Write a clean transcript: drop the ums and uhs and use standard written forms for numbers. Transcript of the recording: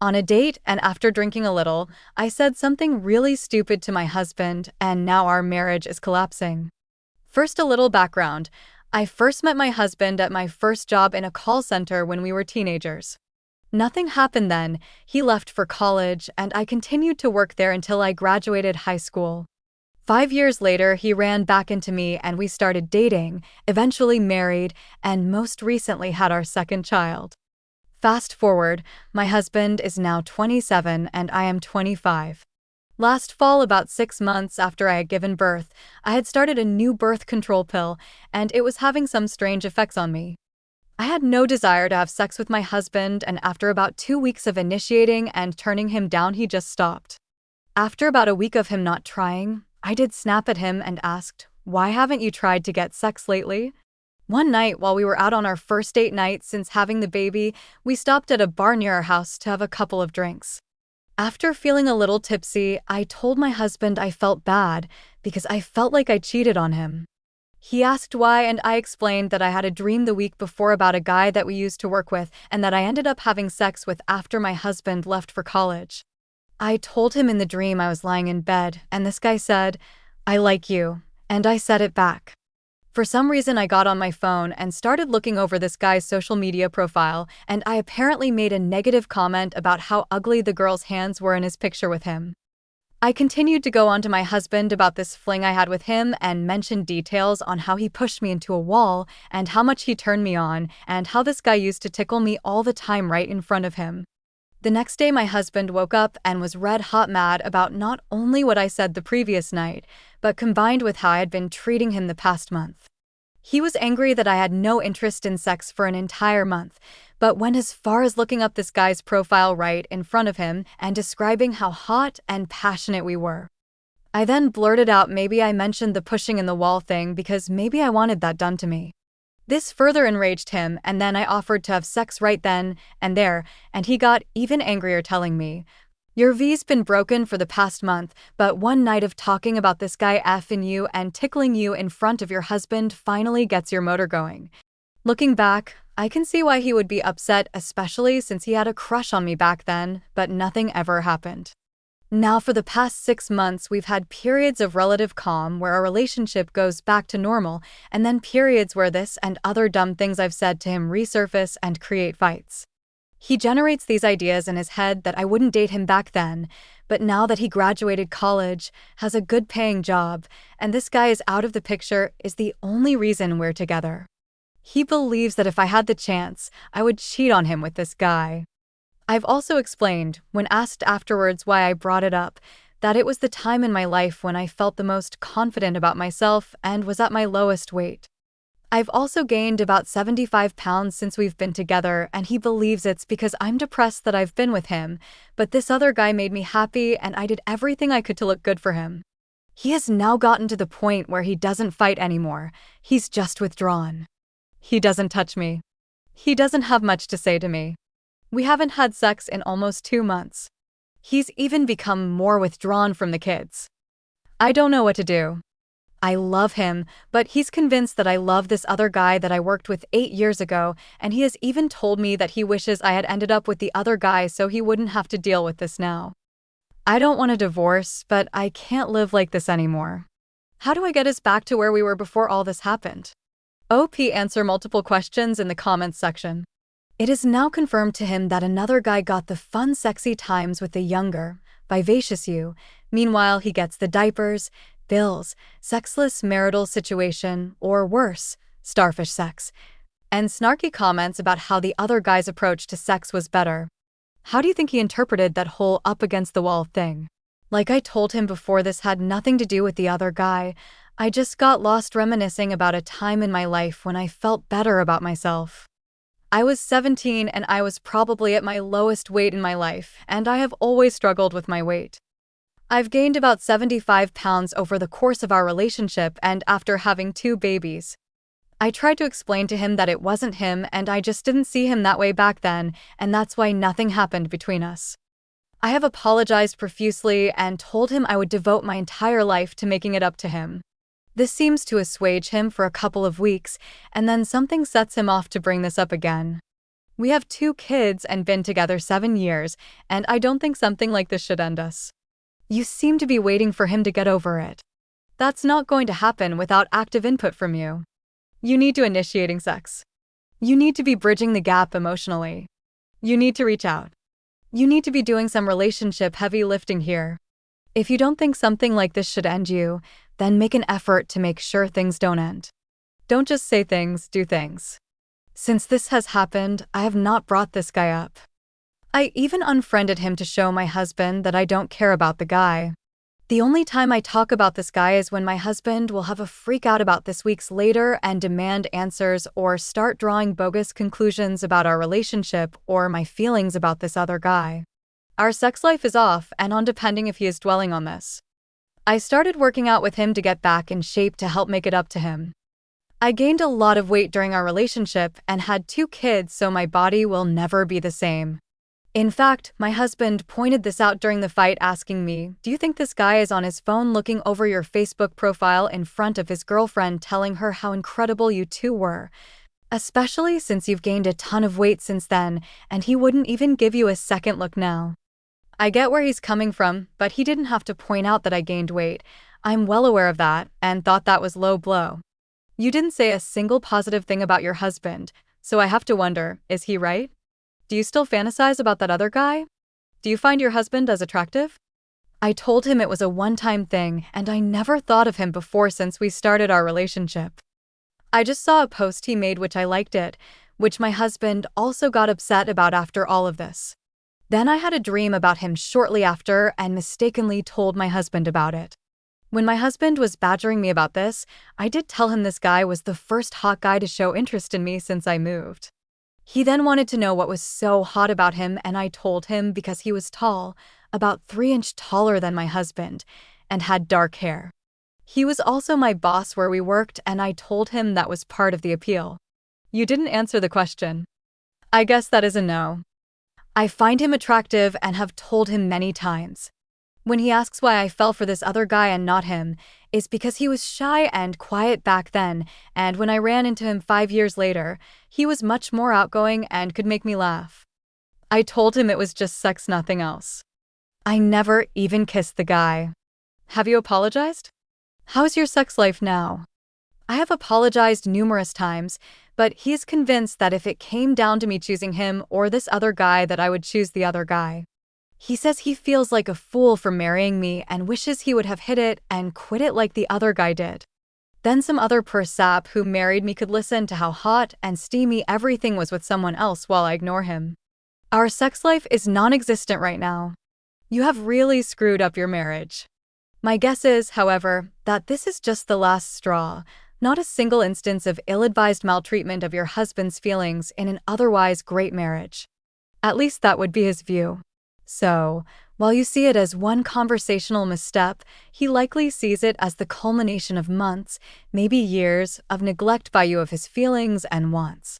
On a date and after drinking a little, I said something really stupid to my husband, and now our marriage is collapsing. First, a little background. I first met my husband at my first job in a call center when we were teenagers. Nothing happened then. He left for college, and I continued to work there until I graduated high school. 5 years later, he ran back into me and we started dating, eventually married, and most recently had our second child. Fast forward, my husband is now 27 and I am 25. Last fall, about 6 months after I had given birth, I had started a new birth control pill, and it was having some strange effects on me. I had no desire to have sex with my husband, and after about 2 weeks of initiating and turning him down, he just stopped. After about a week of him not trying, I did snap at him and asked, "Why haven't you tried to get sex lately?" One night, while we were out on our first date night since having the baby, we stopped at a bar near our house to have a couple of drinks. After feeling a little tipsy, I told my husband I felt bad because I felt like I cheated on him. He asked why, and I explained that I had a dream the week before about a guy that we used to work with and that I ended up having sex with after my husband left for college. I told him in the dream I was lying in bed, and this guy said, "I like you," and I said it back. For some reason, I got on my phone and started looking over this guy's social media profile, and I apparently made a negative comment about how ugly the girl's hands were in his picture with him. I continued to go on to my husband about this fling I had with him and mentioned details on how he pushed me into a wall and how much he turned me on and how this guy used to tickle me all the time right in front of him. The next day, my husband woke up and was red-hot mad about not only what I said the previous night, but combined with how I had been treating him the past month. He was angry that I had no interest in sex for an entire month, but went as far as looking up this guy's profile right in front of him and describing how hot and passionate we were. I then blurted out maybe I mentioned the pushing in the wall thing because maybe I wanted that done to me. This further enraged him, and then I offered to have sex right then and there, and he got even angrier, telling me, "Your V's been broken for the past month, but one night of talking about this guy effing you and tickling you in front of your husband finally gets your motor going." Looking back, I can see why he would be upset, especially since he had a crush on me back then, but nothing ever happened. Now, for the past 6 months, we've had periods of relative calm where our relationship goes back to normal, and then periods where this and other dumb things I've said to him resurface and create fights. He generates these ideas in his head that I wouldn't date him back then, but now that he graduated college, has a good-paying job, and this guy is out of the picture, is the only reason we're together. He believes that if I had the chance, I would cheat on him with this guy. I've also explained, when asked afterwards why I brought it up, that it was the time in my life when I felt the most confident about myself and was at my lowest weight. I've also gained about 75 pounds since we've been together, and he believes it's because I'm depressed that I've been with him, but this other guy made me happy and I did everything I could to look good for him. He has now gotten to the point where he doesn't fight anymore, he's just withdrawn. He doesn't touch me. He doesn't have much to say to me. We haven't had sex in almost 2 months. He's even become more withdrawn from the kids. I don't know what to do. I love him, but he's convinced that I love this other guy that I worked with 8 years ago, and he has even told me that he wishes I had ended up with the other guy so he wouldn't have to deal with this now. I don't want a divorce, but I can't live like this anymore. How do I get us back to where we were before all this happened? OP, answer multiple questions in the comments section. It is now confirmed to him that another guy got the fun, sexy times with the younger, vivacious you. Meanwhile, he gets the diapers, bills, sexless marital situation, or worse, starfish sex, and snarky comments about how the other guy's approach to sex was better. How do you think he interpreted that whole up against the wall thing? Like I told him before, this had nothing to do with the other guy. I just got lost reminiscing about a time in my life when I felt better about myself. I was 17 and I was probably at my lowest weight in my life, and I have always struggled with my weight. I've gained about 75 pounds over the course of our relationship and after having 2 babies. I tried to explain to him that it wasn't him and I just didn't see him that way back then, and that's why nothing happened between us. I have apologized profusely and told him I would devote my entire life to making it up to him. This seems to assuage him for a couple of weeks, and then something sets him off to bring this up again. We have 2 kids and been together 7 years, and I don't think something like this should end us. You seem to be waiting for him to get over it. That's not going to happen without active input from you. You need to initiating sex. You need to be bridging the gap emotionally. You need to reach out. You need to be doing some relationship heavy lifting here. If you don't think something like this should end you, then make an effort to make sure things don't end. Don't just say things, do things. Since this has happened, I have not brought this guy up. I even unfriended him to show my husband that I don't care about the guy. The only time I talk about this guy is when my husband will have a freak out about this weeks later and demand answers or start drawing bogus conclusions about our relationship or my feelings about this other guy. Our sex life is off and on depending if he is dwelling on this. I started working out with him to get back in shape to help make it up to him. I gained a lot of weight during our relationship and had 2 kids, so my body will never be the same. In fact, my husband pointed this out during the fight, asking me, "Do you think this guy is on his phone looking over your Facebook profile in front of his girlfriend telling her how incredible you two were? Especially since you've gained a ton of weight since then, and he wouldn't even give you a second look now." I get where he's coming from, but he didn't have to point out that I gained weight. I'm well aware of that and thought that was low blow. You didn't say a single positive thing about your husband, so I have to wonder, is he right? Do you still fantasize about that other guy? Do you find your husband as attractive? I told him it was a one-time thing and I never thought of him before since we started our relationship. I just saw a post he made which I liked it, which my husband also got upset about after all of this. Then I had a dream about him shortly after and mistakenly told my husband about it. When my husband was badgering me about this, I did tell him this guy was the first hot guy to show interest in me since I moved. He then wanted to know what was so hot about him, and I told him because he was tall, about 3 inches taller than my husband, and had dark hair. He was also my boss where we worked, and I told him that was part of the appeal. You didn't answer the question. I guess that is a no. I find him attractive and have told him many times. When he asks why I fell for this other guy and not him, it's because he was shy and quiet back then, and when I ran into him 5 years later, he was much more outgoing and could make me laugh. I told him it was just sex, nothing else. I never even kissed the guy. Have you apologized? How's your sex life now? I have apologized numerous times, but he's convinced that if it came down to me choosing him or this other guy that I would choose the other guy. He says he feels like a fool for marrying me and wishes he would have hit it and quit it like the other guy did. Then some other poor sap who married me could listen to how hot and steamy everything was with someone else while I ignore him. Our sex life is non-existent right now. You have really screwed up your marriage. My guess is, however, that this is just the last straw, not a single instance of ill-advised maltreatment of your husband's feelings in an otherwise great marriage. At least that would be his view. So, while you see it as one conversational misstep, he likely sees it as the culmination of months, maybe years, of neglect by you of his feelings and wants.